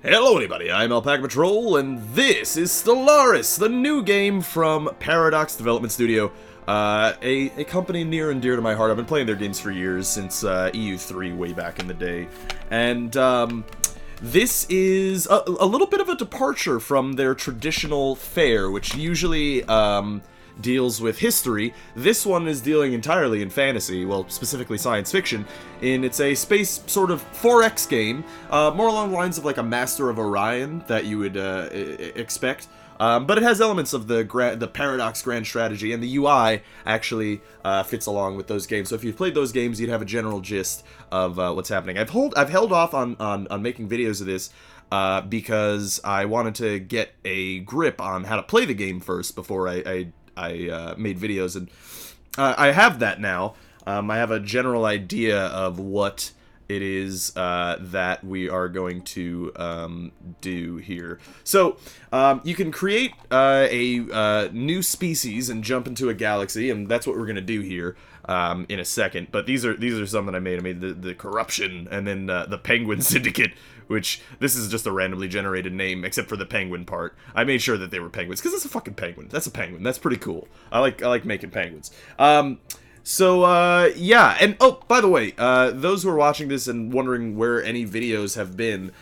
Hello everybody, I'm Alpaca Patrol, and this is Stellaris, the new game from Paradox Development Studio, a company near and dear to my heart. I've been playing their games for years, since EU3 way back in the day, and this is a little bit of a departure from their traditional fare, which usually deals with history. This one is dealing entirely in fantasy, well, specifically science fiction, and it's a space sort of 4X game, more along the lines of like a Master of Orion that you would expect. But it has elements of the Paradox Grand Strategy, and the UI actually fits along with those games. So if you've played those games, you'd have a general gist of what's happening. I've held off on making videos of this because I wanted to get a grip on how to play the game first before I made videos, and I have that now. I have a general idea of what it is that we are going to do here. So you can create a new species and jump into a galaxy, and that's what we're going to do here in a second. But these are some that I made. I made the Corruption, and then the Penguin Syndicate, which this is just a randomly generated name, except for the penguin part. I made sure that they were penguins, because that's a fucking penguin. That's a penguin. That's pretty cool. I like making penguins. Yeah, and oh, by the way, those who are watching this and wondering where any videos have been,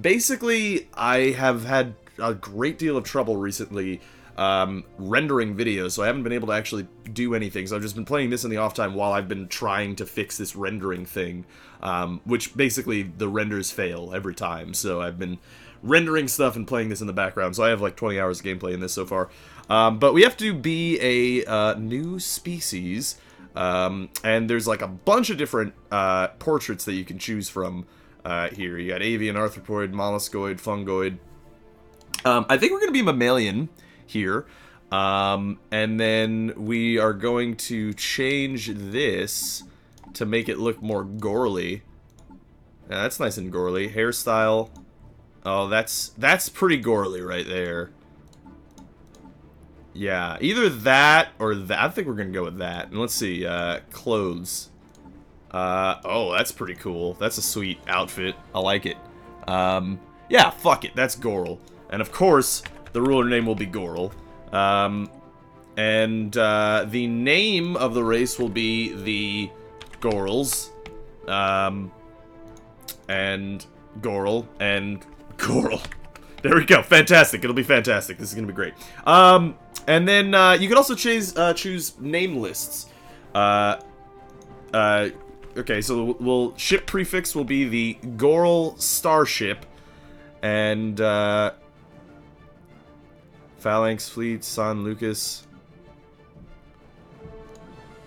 basically, I have had a great deal of trouble recently rendering videos, so I haven't been able to actually do anything, so I've just been playing this in the off time while I've been trying to fix this rendering thing, which basically the renders fail every time, so I've been rendering stuff and playing this in the background, so I have like 20 hours of gameplay in this so far. But we have to be a new species, and there's like a bunch of different portraits that you can choose from here. You got avian, arthropoid, molluscoid, fungoid. I think we're going to be mammalian here, and then we are going to change this to make it look more gorally. Yeah, that's nice and gorally. Hairstyle. Oh, that's pretty gorally right there. Yeah, either that or that. I think we're gonna go with that. And let's see, clothes. Oh, that's pretty cool. That's a sweet outfit. I like it. Yeah, fuck it. That's Goral. And of course, the ruler name will be Goral. And the name of the race will be the Gorals. And Goral and Goral. There we go. Fantastic. It'll be fantastic. This is gonna be great. And then you can also choose name lists. Okay, so ship prefix will be the Goral Starship, and Phalanx Fleet, San Lucas.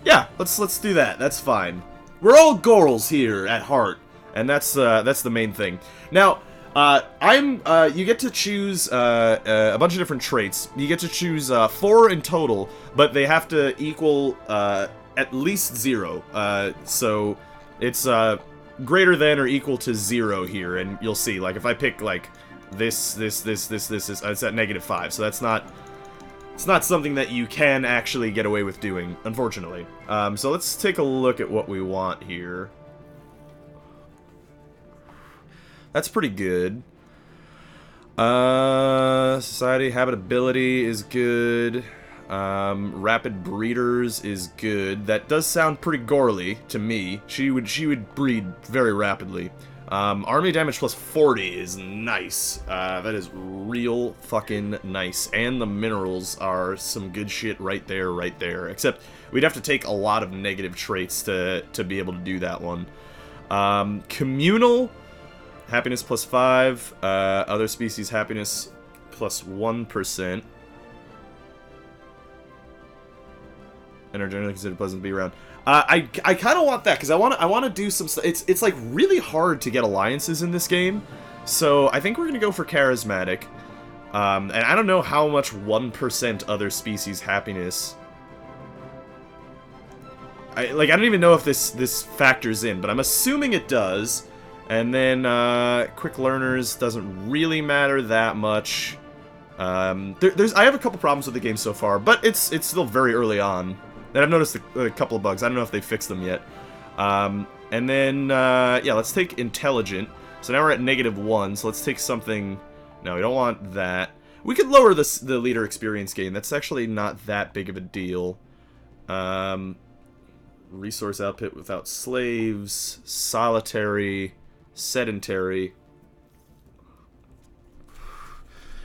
Yeah, let's do that. That's fine. We're all Gorals here at heart, and that's the main thing. Now, you get to choose a bunch of different traits. You get to choose 4 in total, but they have to equal at least 0. So it's greater than or equal to 0 here, and you'll see. Like if I pick like this, it's at -5. So it's not something that you can actually get away with doing, unfortunately. So let's take a look at what we want here. That's pretty good. Society, habitability is good. Rapid breeders is good. That does sound pretty gorally to me. She would breed very rapidly. Army damage plus 40 is nice. That is real fucking nice. And the minerals are some good shit right there. Except we'd have to take a lot of negative traits to be able to do that one. Communal. Happiness plus 5, other species happiness plus 1%. And are generally considered pleasant to be around. I kind of want that, because I want to do some stuff. It's like really hard to get alliances in this game, so I think we're gonna go for charismatic. And I don't know how much 1% other species happiness. I don't even know if this factors in, but I'm assuming it does. And then, quick learners doesn't really matter that much. I have a couple problems with the game so far, but it's still very early on. And I've noticed a couple of bugs. I don't know if they fixed them yet. And then, yeah, let's take intelligent. So now we're at -1, so let's take something... No, we don't want that. We could lower the leader experience gain. That's actually not that big of a deal. Resource output without slaves, solitary, sedentary.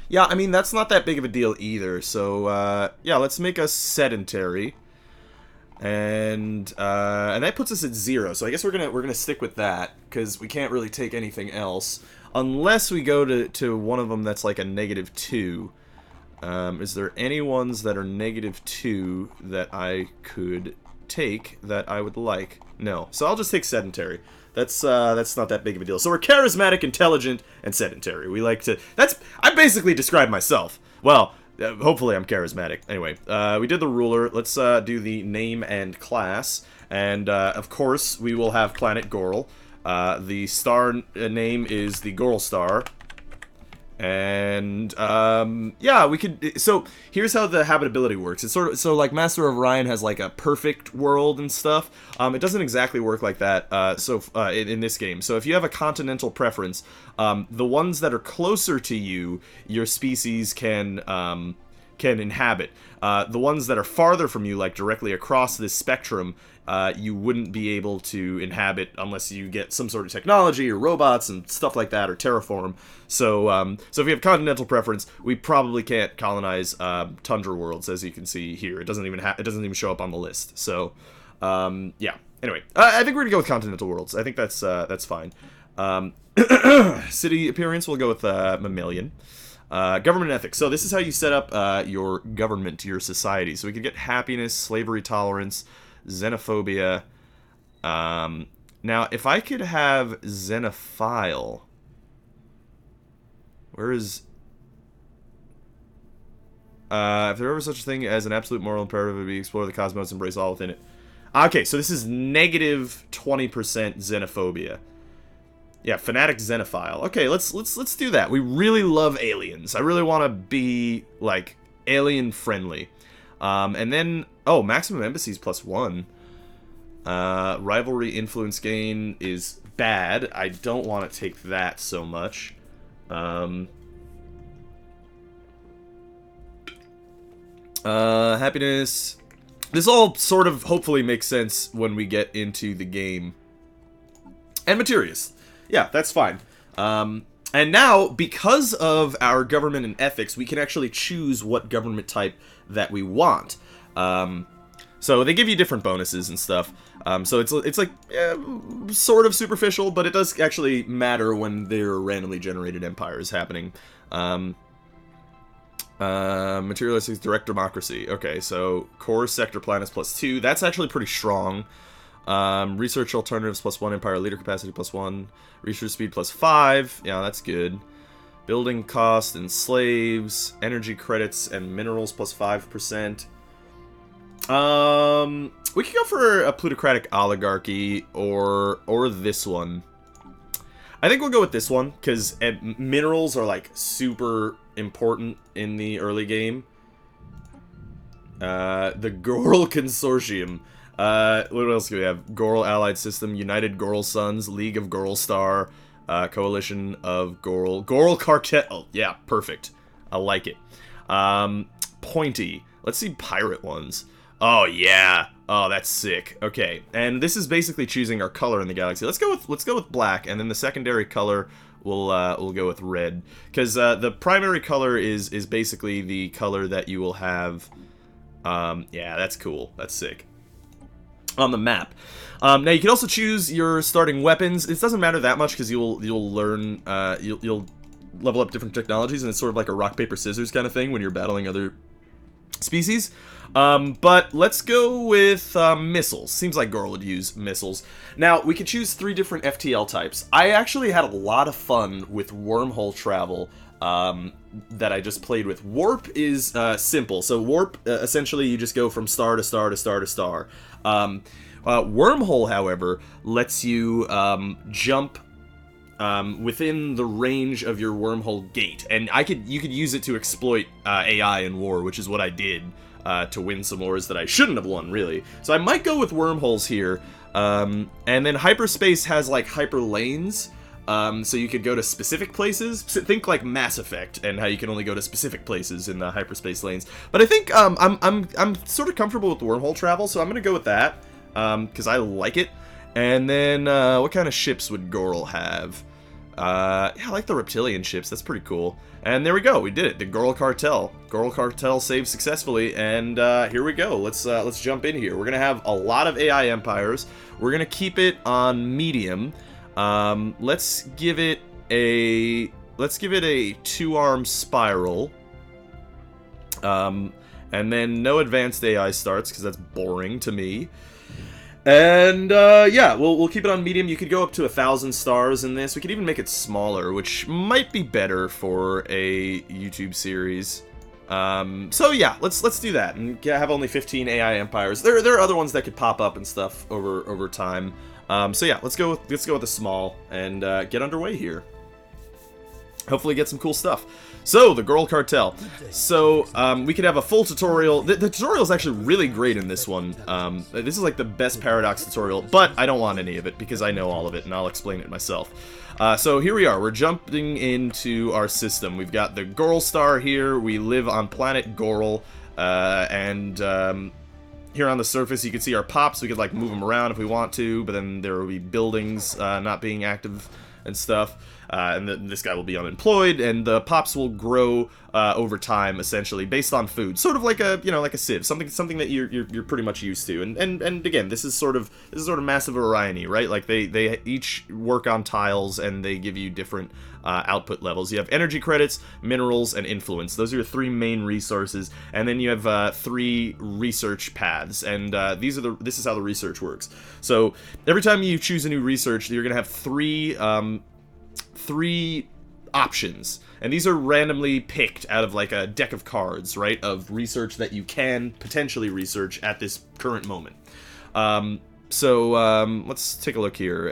Yeah, I mean, that's not that big of a deal either. So, yeah, let's make us sedentary. And that puts us at 0. So I guess we're gonna stick with that, because we can't really take anything else. Unless we go to one of them that's like a -2. Is there any ones that are -2 that I could take that I would like? No. So I'll just take sedentary. That's not that big of a deal. So we're charismatic, intelligent, and sedentary. We like to... I basically described myself. Well, hopefully I'm charismatic. Anyway, we did the ruler. Let's do the name and class. And, of course, we will have planet Goral. The star name is the Goral star. And, yeah, we could... So, here's how the habitability works. It's sort of... So, like, Master of Orion has, like, a perfect world and stuff. It doesn't exactly work like that, in this game. So, if you have a continental preference, the ones that are closer to you, your species can inhabit. The ones that are farther from you, like, directly across this spectrum, you wouldn't be able to inhabit unless you get some sort of technology or robots and stuff like that, or terraform. So, so if you have continental preference, we probably can't colonize tundra worlds, as you can see here. It doesn't even show up on the list. So, yeah. Anyway, I think we're gonna go with continental worlds. I think that's fine. City appearance, we'll go with mammalian. Government ethics. So this is how you set up your government, your society. So we could get happiness, slavery tolerance, xenophobia. Now, if I could have xenophile, where is... if there ever such a thing as an absolute moral imperative, it would be explore the cosmos, embrace all within it. Okay, so this is -20% xenophobia. Yeah, fanatic xenophile. Okay, let's do that. We really love aliens. I really want to be, like, alien friendly. And then, oh, maximum embassies +1. Rivalry influence gain is bad. I don't want to take that so much. Happiness. This all sort of hopefully makes sense when we get into the game. And materials. Yeah, that's fine. And now, because of our government and ethics, we can actually choose what government type that we want. So they give you different bonuses and stuff. So it's like sort of superficial, but it does actually matter when there are randomly generated empires happening. Materialistic direct democracy. Okay, so core sector planets +2. That's actually pretty strong. Research alternatives +1, empire leader capacity +1, research speed +5. Yeah, that's good. Building cost and slaves, energy credits and minerals +5%. We could go for a plutocratic oligarchy or this one. I think we'll go with this one because minerals are like super important in the early game. The GORL Consortium. What else do we have? GORL Allied System, United GORL Sons, League of GORL Star, Coalition of GORL, GORL Cartel. Yeah, perfect. I like it. Pointy. Let's see pirate ones. Oh yeah. Oh, that's sick. Okay, and this is basically choosing our color in the galaxy. Let's go with black, and then the secondary color we'll go with red, because the primary color is basically the color that you will have. Yeah, that's cool. That's sick. On the map. Now you can also choose your starting weapons. It doesn't matter that much because you'll learn you'll level up different technologies, and it's sort of like a rock paper scissors kind of thing when you're battling other species. But let's go with missiles. Seems like GORL would use missiles. Now we could choose 3 different FTL types. I actually had a lot of fun with wormhole travel. That I just played with. Warp is simple. So warp, essentially you just go from star to star to star to star. Wormhole, however, lets you jump within the range of your wormhole gate, and you could use it to exploit AI in war, which is what I did to win some wars that I shouldn't have won, really. So I might go with wormholes here, and then hyperspace has like hyper lanes. So you could go to specific places. Think like Mass Effect and how you can only go to specific places in the hyperspace lanes. But I think I'm sort of comfortable with wormhole travel, so I'm gonna go with that because I like it. And then what kind of ships would Goral have? Yeah, I like the reptilian ships. That's pretty cool. And there we go. We did it. The GORL Cartel. GORL Cartel saved successfully, and here we go. Let's jump in here. We're gonna have a lot of AI empires. We're gonna keep it on medium. Let's give it a 2-arm spiral. And then no advanced AI starts because that's boring to me. And yeah, we'll keep it on medium. You could go up to 1,000 stars in this. We could even make it smaller, which might be better for a YouTube series. So yeah, let's do that and have only 15 AI empires. There are other ones that could pop up and stuff over time. So yeah, let's go with the small and get underway here. Hopefully get some cool stuff. So, the GORL Cartel. So, we could have a full tutorial. The tutorial is actually really great in this one. This is like the best Paradox tutorial, but I don't want any of it because I know all of it and I'll explain it myself. So here we are. We're jumping into our system. We've got the GORL star here. We live on planet Goral, and here on the surface you can see our pops. We could like move them around if we want to, but then there will be buildings not being active and stuff. And this guy will be unemployed, and the pops will grow over time, essentially based on food, sort of like a like a sieve, something that you're pretty much used to. And again, this is sort of massive variety, right? Like they each work on tiles, and they give you different output levels. You have energy credits, minerals, and influence. Those are your 3 main resources, and then you have 3 research paths, and this is how the research works. So every time you choose a new research, you're gonna have 3 options, and these are randomly picked out of like a deck of cards, right, of research that you can potentially research at this current moment. Let's take a look here.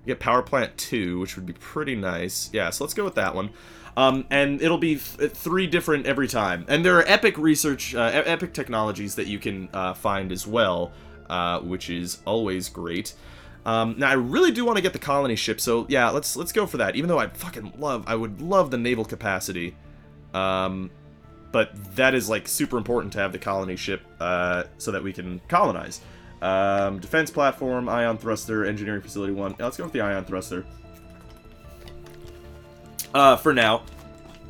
We get Power Plant 2, which would be pretty nice. Yeah, so let's go with that one. And it'll be 3 different every time, and there are epic research, epic technologies that you can find as well, which is always great. Now I really do want to get the colony ship, so yeah, let's go for that. Even though I would love the naval capacity, but that is like super important to have the colony ship, so that we can colonize. Defense platform, ion thruster, engineering facility 1. Yeah, let's go with the ion thruster. For now,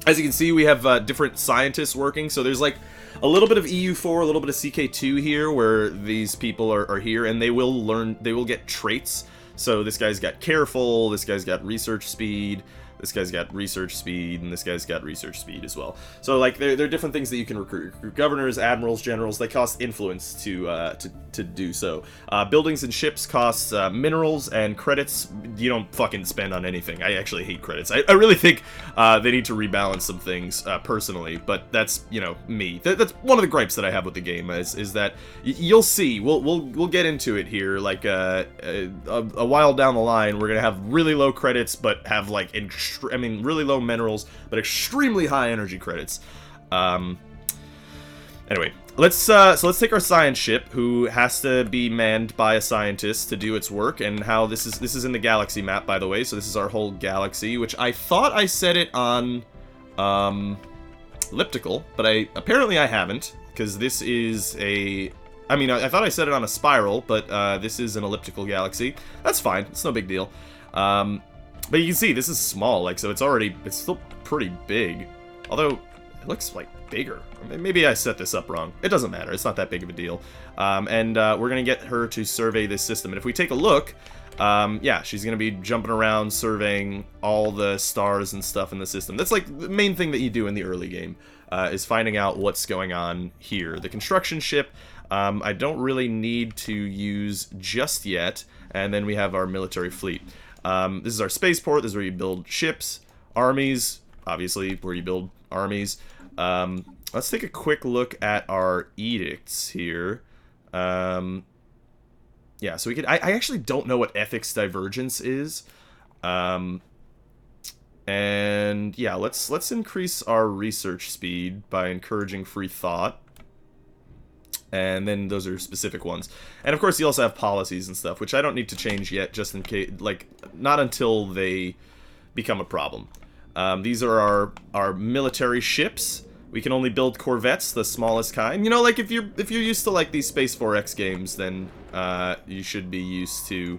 as you can see, we have different scientists working. So there's like a little bit of EU4, a little bit of CK2 here, where these people are here, and they will get traits. So this guy's got careful, this guy's got research speed, this guy's got research speed, and this guy's got research speed as well. So like there are different things that you can recruit. Governors, admirals, generals. They cost influence to do so. Buildings and ships cost minerals and credits. You don't fucking spend on anything. I actually hate credits. I really think they need to rebalance some things personally, but that's me. That's one of the gripes that I have with the game is that you'll see. We'll get into it here. Like a while down the line, we're gonna have really low credits, but have like really low minerals, but extremely high energy credits. Anyway, let's take our science ship, who has to be manned by a scientist to do its work, and how this is in the galaxy map, by the way. So this is our whole galaxy, which I thought I set it on elliptical, but apparently I haven't, because this is I thought I set it on a spiral, but this is an elliptical galaxy. That's fine. It's no big deal. But you can see this is small, like, so it's still pretty big. Although it looks like bigger. Maybe I set this up wrong. It doesn't matter. It's not that big of a deal. We're gonna get her to survey this system. And if we take a look, yeah, she's gonna be jumping around surveying all the stars and stuff in the system. That's like the main thing that you do in the early game, is finding out what's going on here. The construction ship, I don't really need to use just yet. And then we have our military fleet. This is our spaceport. This is where you build ships, armies, obviously where you build armies. Let's take a quick look at our edicts here. Yeah, so we could. I actually don't know what ethics divergence is. And yeah, let's increase our research speed by encouraging free thought. And then those are specific ones. And of course you also have policies and stuff, which I don't need to change yet, just in case, like, not until they become a problem. These are our military ships. We can only build corvettes, the smallest kind. You know, like, if you're used to, like, these Space 4X games, then you should be used to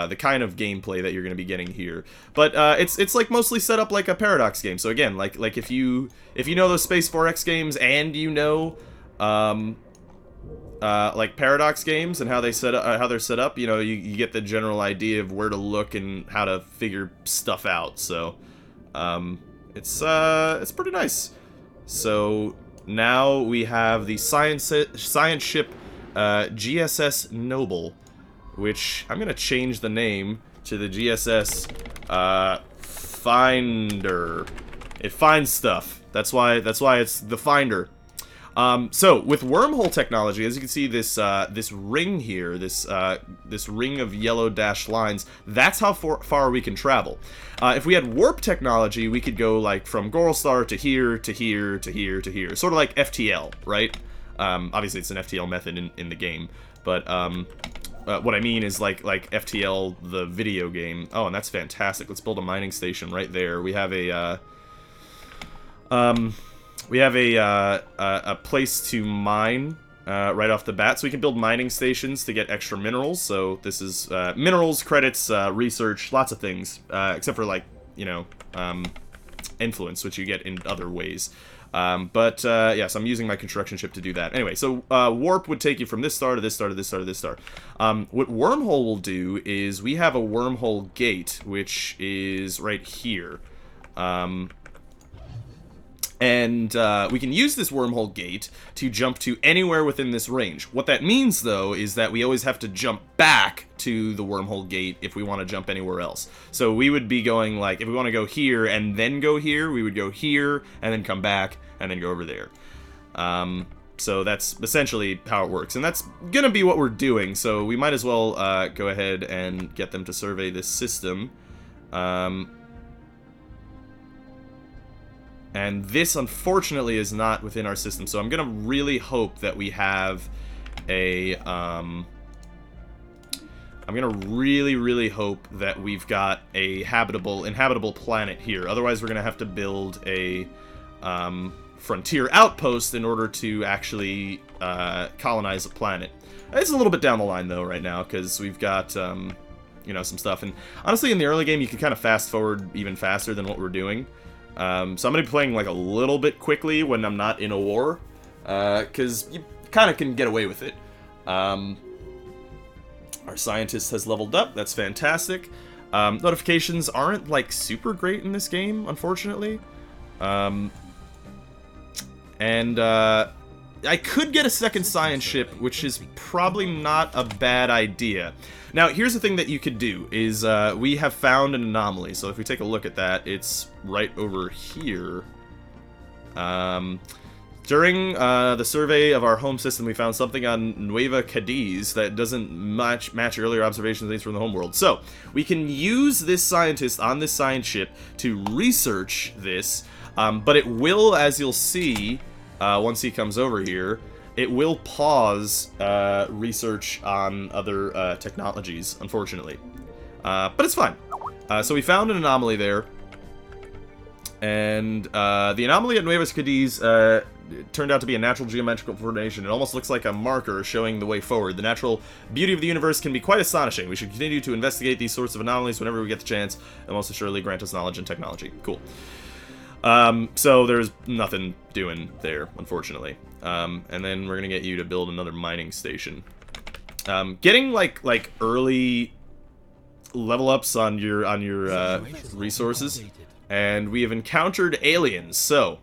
the kind of gameplay that you're going to be getting here. But it's like mostly set up like a Paradox game. So again, like if you know those Space 4X games and you know like Paradox games and how they're set up, you know, you get the general idea of where to look and how to figure stuff out. So it's pretty nice. So now we have the science ship GSS Noble, which I'm gonna change the name to the GSS Finder. It finds stuff. That's why it's the Finder. So with wormhole technology, as you can see, this ring here, this ring of yellow dashed lines, that's how far we can travel. If we had warp technology, we could go like from Goral Star to here, to here, to here, to here, sort of like FTL, right? Obviously, it's an FTL method in the game, but what I mean is like FTL, the video game. Oh, and that's fantastic. Let's build a mining station right there. We have a place to mine right off the bat, so we can build mining stations to get extra minerals. So this is minerals, credits, research, lots of things, except for, like, you know, influence, which you get in other ways. Yes, I'm using my construction ship to do that. Anyway, so warp would take you from this star to this star to this star to this star. What wormhole will do is we have a wormhole gate, which is right here. And we can use this wormhole gate to jump to anywhere within this range. What that means, though, is that we always have to jump back to the wormhole gate if we want to jump anywhere else. So we would be going, like, if we want to go here and then go here, we would go here and then come back and then go over there. So that's essentially how it works. And that's going to be what we're doing, so we might as well go ahead and get them to survey this system. And this, unfortunately, is not within our system, so I'm gonna really hope that we have a, I'm gonna really hope that we've got a inhabitable planet here. Otherwise, we're gonna have to build a, frontier outpost in order to actually, colonize a planet. It's a little bit down the line, though, right now, because we've got, you know, some stuff. And honestly, in the early game, you can kind of fast forward even faster than what we're doing. So I'm going to be playing, like, a little bit quickly when I'm not in a war, because you kind of can get away with it. Our scientist has leveled up. That's fantastic. Notifications aren't, like, super great in this game, unfortunately. I could get a second science ship, which is probably not a bad idea. Now, here's the thing that you could do, is we have found an anomaly. So if we take a look at that, it's right over here. During the survey of our home system, we found something on Nueva Cadiz that doesn't match earlier observations from the homeworld. So, we can use this scientist on this science ship to research this, but it will, as you'll see, once he comes over here, it will pause research on other technologies, unfortunately. But it's fine. So we found an anomaly there. And the anomaly at Nueva Cadiz turned out to be a natural geometrical formation. It almost looks like a marker showing the way forward. The natural beauty of the universe can be quite astonishing. We should continue to investigate these sorts of anomalies whenever we get the chance, and most assuredly grant us knowledge and technology. Cool. So there's nothing doing there, unfortunately. And then we're gonna get you to build another mining station. Getting like early level ups on your resources, and we have encountered aliens. So,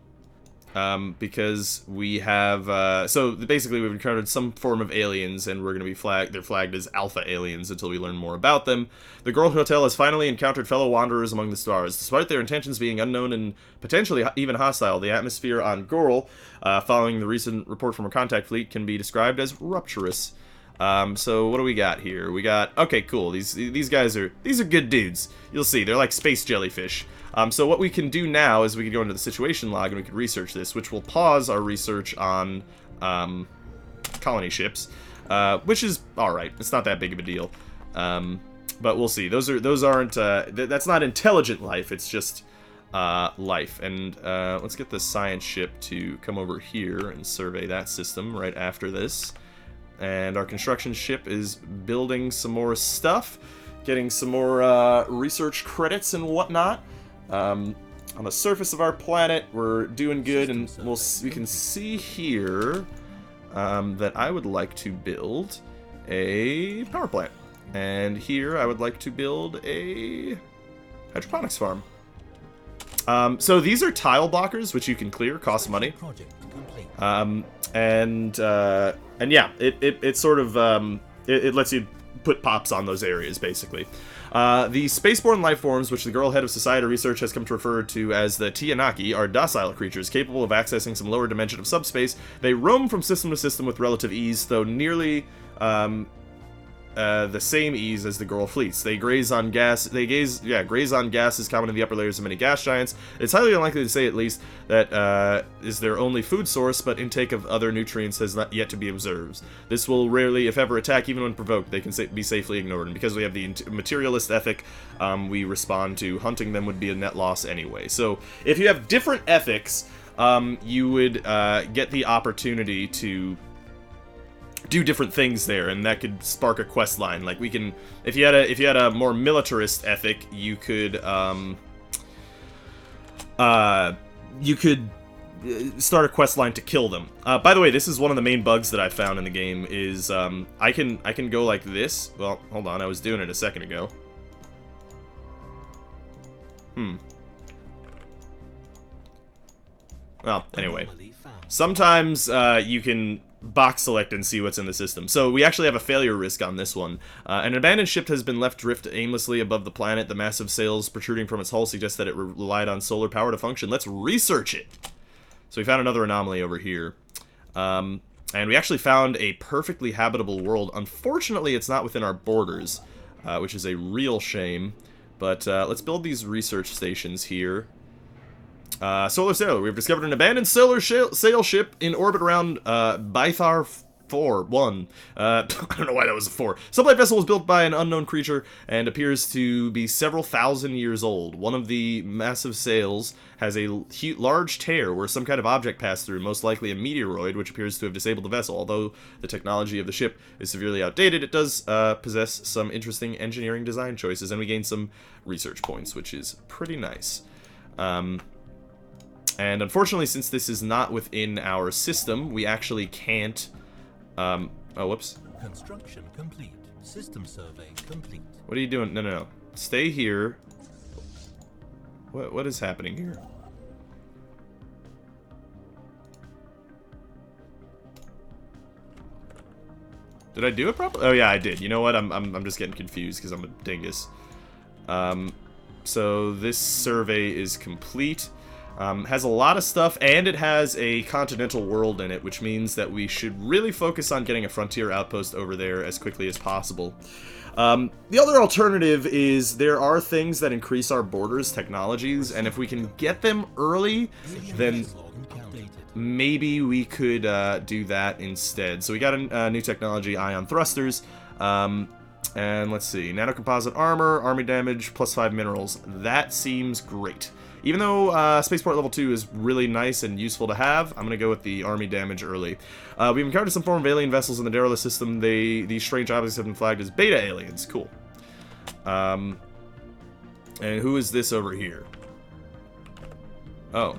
because we have so basically we've encountered some form of aliens, and we're gonna be they're flagged as alpha aliens until we learn more about them. The GORL Hotel has finally encountered fellow wanderers among the stars. Despite their intentions being unknown and potentially even hostile, the atmosphere on Goral, following the recent report from a contact fleet, can be described as rupturous. So what do we got here? We got, okay, cool. These guys are good dudes. You'll see, they're like space jellyfish. So what we can do now is we can go into the situation log and we can research this, which will pause our research on colony ships, which is alright. It's not that big of a deal. But we'll see. Those aren't, that's not intelligent life, it's just, life. And, let's get the science ship to come over here and survey that system right after this. And our construction ship is building some more stuff, getting some more, research credits and whatnot. On the surface of our planet, we're doing good, and we can see here, that I would like to build a power plant. And here, I would like to build a hydroponics farm. So these are tile blockers, which you can clear, cost money. And yeah, it sort of, it lets you put pops on those areas, basically. The spaceborne life forms, which the GORL head of society research has come to refer to as the Tianaki, are docile creatures capable of accessing some lower dimension of subspace. They roam from system to system with relative ease, though nearly the same ease as the GORL fleets. They graze on gas. Graze on gases common in the upper layers of many gas giants. It's highly unlikely, to say at least, that is their only food source, but intake of other nutrients has not yet to be observed. This will rarely, if ever, attack. Even when provoked, they can be safely ignored. And because we have the materialist ethic, we respond to hunting them would be a net loss anyway. So if you have different ethics, you would get the opportunity to do different things there, and that could spark a quest line. Like, we can, if you had a more militarist ethic, you could start a quest line to kill them. By the way, this is one of the main bugs that I found in the game, is I can go like this. Well, hold on, I was doing it a second ago. Well, anyway, sometimes you can box select and see what's in the system. So we actually have a failure risk on this one. An abandoned ship has been left drift aimlessly above the planet. The massive sails protruding from its hull suggest that it relied on solar power to function. Let's research it. So we found another anomaly over here. And we actually found a perfectly habitable world. Unfortunately, it's not within our borders, which is a real shame. But let's build these research stations here. Solar Sailor. We've discovered an abandoned solar sail ship in orbit around Bythar 4-1. I don't know why that was a 4. Supply vessel was built by an unknown creature and appears to be several thousand years old. One of the massive sails has a large tear where some kind of object passed through, most likely a meteoroid, which appears to have disabled the vessel. Although the technology of the ship is severely outdated, it does possess some interesting engineering design choices, and we gain some research points, which is pretty nice. And unfortunately, since this is not within our system, we actually can't... oh, whoops. Construction complete. System survey complete. What are you doing? No, no, no. Stay here. What is happening here? Did I do it properly? Oh, yeah, I did. You know what? I'm just getting confused because I'm a dingus. So this survey is complete. Has a lot of stuff, and it has a continental world in it, which means that we should really focus on getting a frontier outpost over there as quickly as possible. The other alternative is there are things that increase our borders technologies, and if we can get them early, then maybe we could do that instead. So we got a new technology, ion thrusters, and let's see, nanocomposite armor, army damage, +5 minerals. That seems great. Even though Spaceport Level 2 is really nice and useful to have, I'm going to go with the army damage early. We've encountered some form of alien vessels in the Daedalus system. These strange objects have been flagged as beta aliens. Cool. And who is this over here? Oh.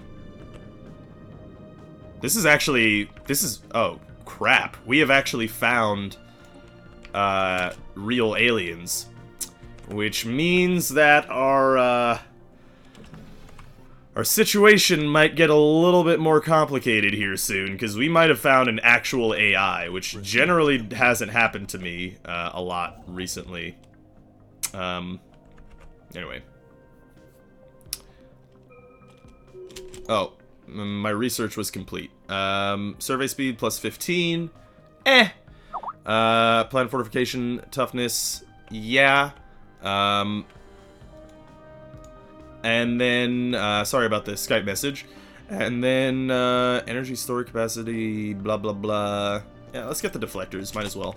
This is, oh, crap. We have actually found real aliens. Which means that our situation might get a little bit more complicated here soon, because we might have found an actual AI, which generally hasn't happened to me a lot recently. Anyway. Oh, my research was complete. Survey speed +15. Plan fortification toughness. Yeah. And then, sorry about the Skype message. And then, energy storage capacity, blah, blah, blah. Yeah, let's get the deflectors. Might as well.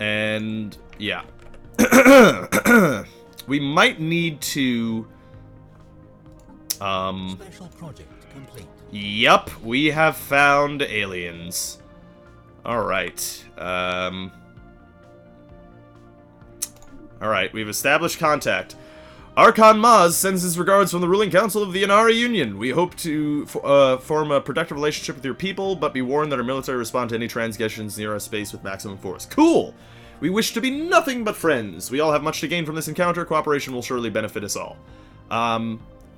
And, yeah. We might need to... Special project complete. Yup, we have found aliens. Alright. Alright, we've established contact. Archon Maz sends his regards from the ruling council of the Inari Union. We hope to form a productive relationship with your people, but be warned that our military respond to any transgressions near our space with maximum force. Cool! We wish to be nothing but friends. We all have much to gain from this encounter. Cooperation will surely benefit us all.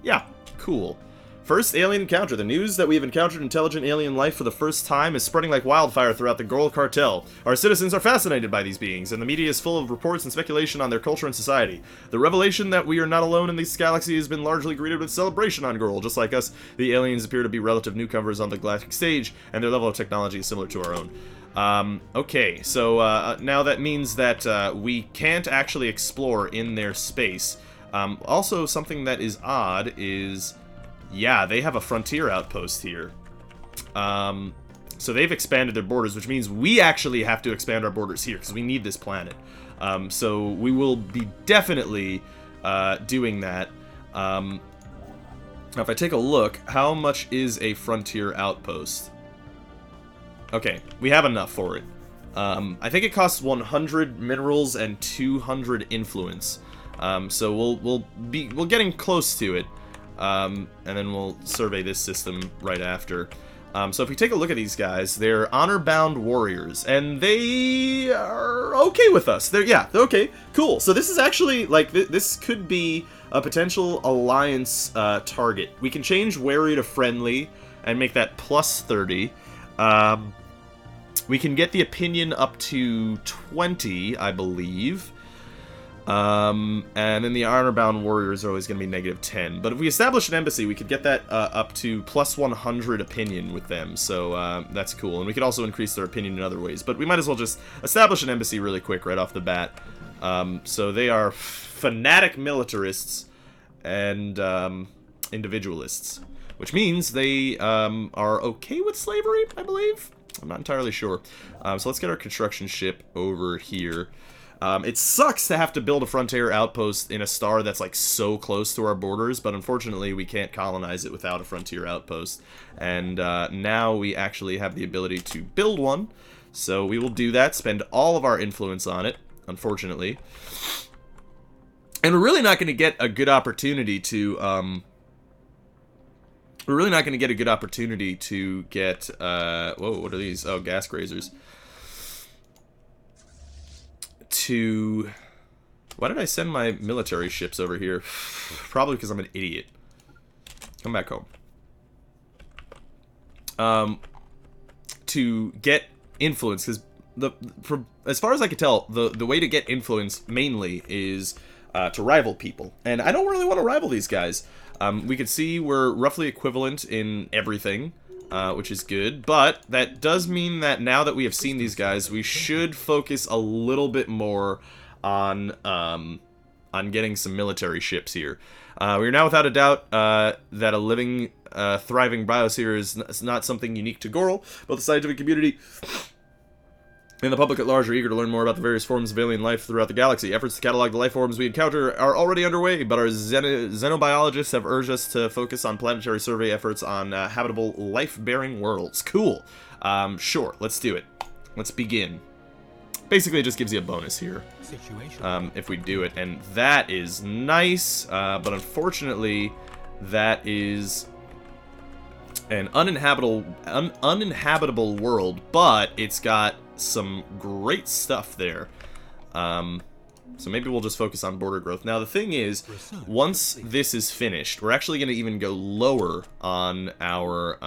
Yeah, cool. First alien encounter. The news that we have encountered intelligent alien life for the first time is spreading like wildfire throughout the GORL Cartel. Our citizens are fascinated by these beings, and the media is full of reports and speculation on their culture and society. The revelation that we are not alone in this galaxy has been largely greeted with celebration on GORL. Just like us, the aliens appear to be relative newcomers on the galactic stage, and their level of technology is similar to our own. Okay, so now that means that we can't actually explore in their space. Also, something that is odd is... yeah, they have a frontier outpost here. So they've expanded their borders, which means we actually have to expand our borders here, because we need this planet. So we will be definitely doing that. Now, if I take a look, how much is a frontier outpost? Okay, we have enough for it. I think it costs 100 minerals and 200 influence. So we're getting close to it. And then we'll survey this system right after. So if we take a look at these guys, they're honor-bound warriors, and they are okay with us. They're okay, cool. So this is actually, like, this could be a potential alliance target. We can change wary to friendly and make that plus 30. We can get the opinion up to 20, I believe. And then the honor-bound warriors are always going to be negative 10. But if we establish an embassy, we could get that up to plus 100 opinion with them. So that's cool. And we could also increase their opinion in other ways. But we might as well just establish an embassy really quick right off the bat. So they are fanatic militarists and individualists. Which means they are okay with slavery, I believe? I'm not entirely sure. So let's get our construction ship over here. It sucks to have to build a frontier outpost in a star that's like so close to our borders, but unfortunately we can't colonize it without a frontier outpost. And now we actually have the ability to build one, so we will do that, spend all of our influence on it, unfortunately. And we're really not going to get a good opportunity to, whoa, what are these? Oh, gas grazers. Why did I send my military ships over here? Probably because I'm an idiot. Come back home. To get influence, because as far as I can tell, the way to get influence mainly is to rival people, and I don't really want to rival these guys. We can see we're roughly equivalent in everything. Which is good, but that does mean that now that we have seen these guys, we should focus a little bit more on getting some military ships here. We are now without a doubt that a living, thriving biosphere is not something unique to GORL, but the scientific community and the public at large are eager to learn more about the various forms of alien life throughout the galaxy. Efforts to catalog the life forms we encounter are already underway, but our xenobiologists have urged us to focus on planetary survey efforts on habitable life-bearing worlds. Cool. Sure, let's do it. Let's begin. Basically, it just gives you a bonus here if we do it, and that is nice, but unfortunately, that is an uninhabitable world, but it's got some great stuff there. So maybe we'll just focus on border growth. Now the thing is, once this is finished, we're actually going to even go lower on our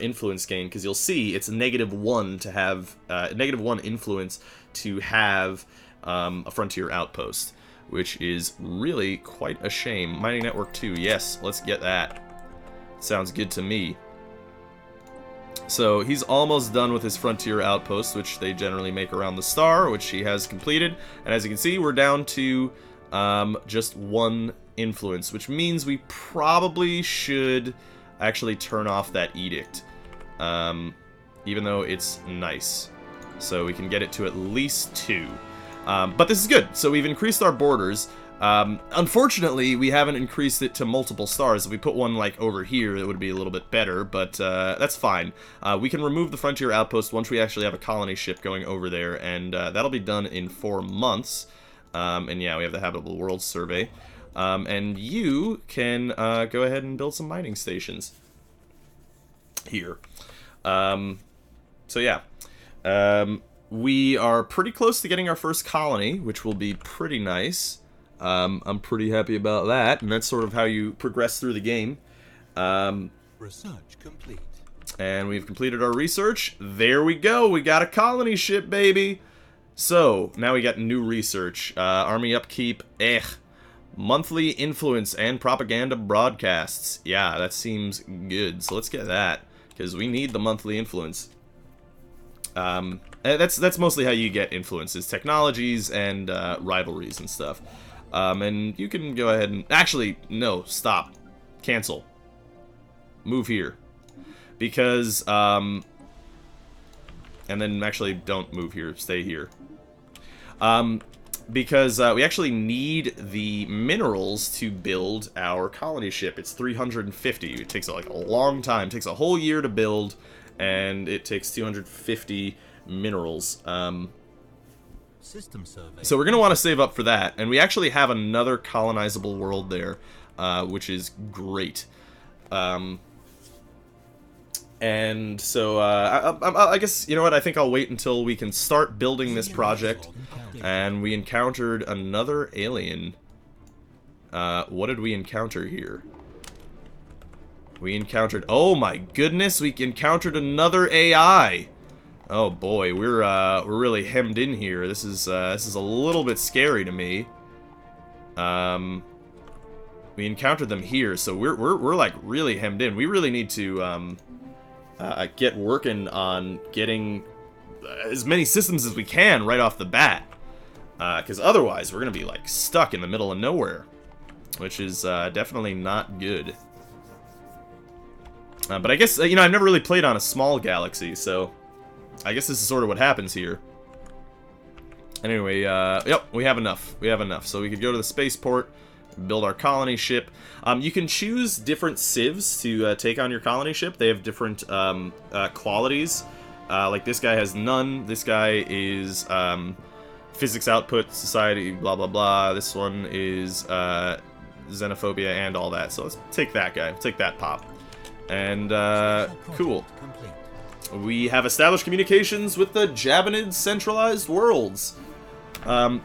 influence gain, because you'll see it's -1 to have -1 influence to have a frontier outpost, which is really quite a shame. Mining network 2, yes, let's get that. Sounds good to me. So he's almost done with his frontier outpost, which they generally make around the star, which he has completed. And as you can see, we're down to just 1 influence, which means we probably should actually turn off that edict. even though it's nice. So we can get it to at least 2. But this is good. So we've increased our borders. Unfortunately, we haven't increased it to multiple stars. If we put one, like, over here, it would be a little bit better, but that's fine. We can remove the frontier outpost once we actually have a colony ship going over there, and that'll be done in 4 months. And yeah, we have the Habitable World Survey. And you can go ahead and build some mining stations here. So yeah. We are pretty close to getting our first colony, which will be pretty nice. I'm pretty happy about that, and that's sort of how you progress through the game. Research complete. And we've completed our research. There we go. We got a colony ship, baby. So, now we got new research. Army upkeep, monthly influence and propaganda broadcasts. Yeah, that seems good. So let's get that, because we need the monthly influence. That's mostly how you get influences, technologies and rivalries and stuff. And you can go ahead and... Actually, no, stop. Cancel. Move here. Because, and then actually don't move here, stay here. Because we actually need the minerals to build our colony ship. It's 350. It takes like a long time. It takes a whole year to build, and it takes 250 minerals. System survey. So we're going to want to save up for that, and we actually have another colonizable world there, which is great. And so, I guess, you know what, I think I'll wait until we can start building this project, and we encountered another alien. What did we encounter here? We encountered, oh my goodness, we encountered another AI! Oh boy, we're really hemmed in here. This is a little bit scary to me. We encountered them here, so we're like really hemmed in. We really need to get working on getting as many systems as we can right off the bat, because otherwise we're gonna be like stuck in the middle of nowhere, which is definitely not good. But I guess you know, I've never really played on a small galaxy, so I guess this is sort of what happens here. Anyway, yep, we have enough. We have enough. So we could go to the spaceport, build our colony ship. You can choose different civs to take on your colony ship. They have different qualities. Like this guy has none. This guy is physics output, society, blah, blah, blah. This one is xenophobia and all that. So let's take that guy. Take that pop. And, cool. We have established communications with the Jabanid Centralized Worlds. I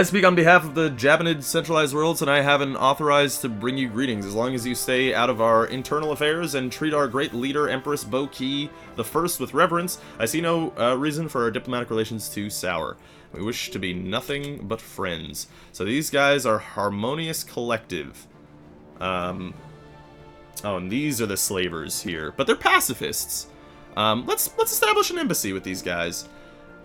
speak on behalf of the Jabanid Centralized Worlds, and I have an authorized to bring you greetings, as long as you stay out of our internal affairs and treat our great leader, Empress Bo-Ki the First, with reverence. I see no reason for our diplomatic relations to sour. We wish to be nothing but friends. So these guys are Harmonious Collective. Oh, and these are the slavers here, but they're pacifists. Let's establish an embassy with these guys.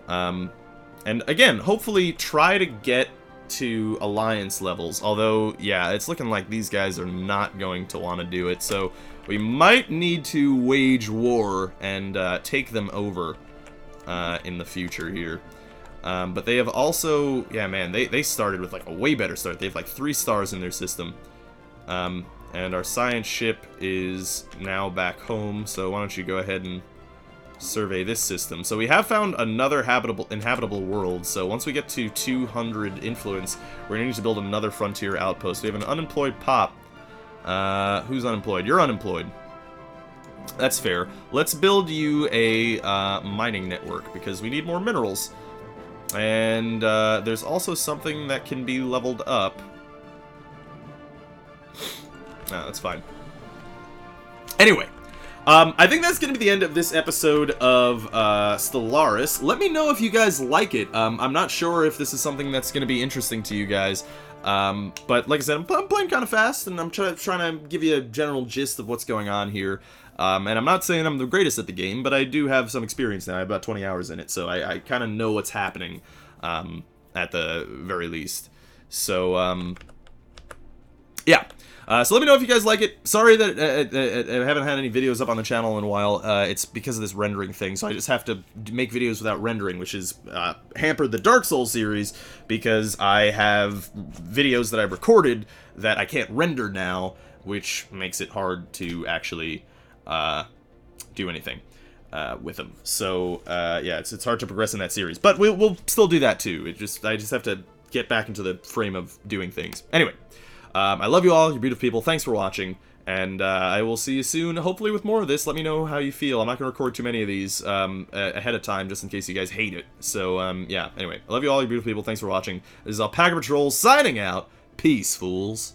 And again, hopefully try to get to alliance levels. Although, yeah, it's looking like these guys are not going to want to do it. So we might need to wage war and take them over in the future here. But they have also, yeah, man, they started with like a way better start. They have like 3 stars in their system. And our science ship is now back home. So why don't you go ahead and survey this system. So we have found another inhabitable world, so once we get to 200 influence, we're going to need to build another frontier outpost. We have an unemployed pop. Who's unemployed? You're unemployed. That's fair. Let's build you a mining network, because we need more minerals. And there's also something that can be leveled up. No, that's fine. Anyway. I think that's going to be the end of this episode of Stellaris. Let me know if you guys like it. I'm not sure if this is something that's going to be interesting to you guys. But like I said, I'm playing kind of fast, and I'm trying to give you a general gist of what's going on here. And I'm not saying I'm the greatest at the game, but I do have some experience now. I have about 20 hours in it, so I kind of know what's happening at the very least. So, yeah. So let me know if you guys like it. Sorry that I haven't had any videos up on the channel in a while. It's because of this rendering thing, so I just have to make videos without rendering, which has hampered the Dark Souls series, because I have videos that I've recorded that I can't render now, which makes it hard to actually do anything with them. So yeah, it's hard to progress in that series, but we'll still do that too. I just have to get back into the frame of doing things. Anyway, I love you all. You're beautiful people. Thanks for watching, and I will see you soon, hopefully with more of this. Let me know how you feel. I'm not going to record too many of these ahead of time, just in case you guys hate it. So yeah, anyway, I love you all. You're beautiful people. Thanks for watching. This is Alpaca Patrol signing out. Peace, fools.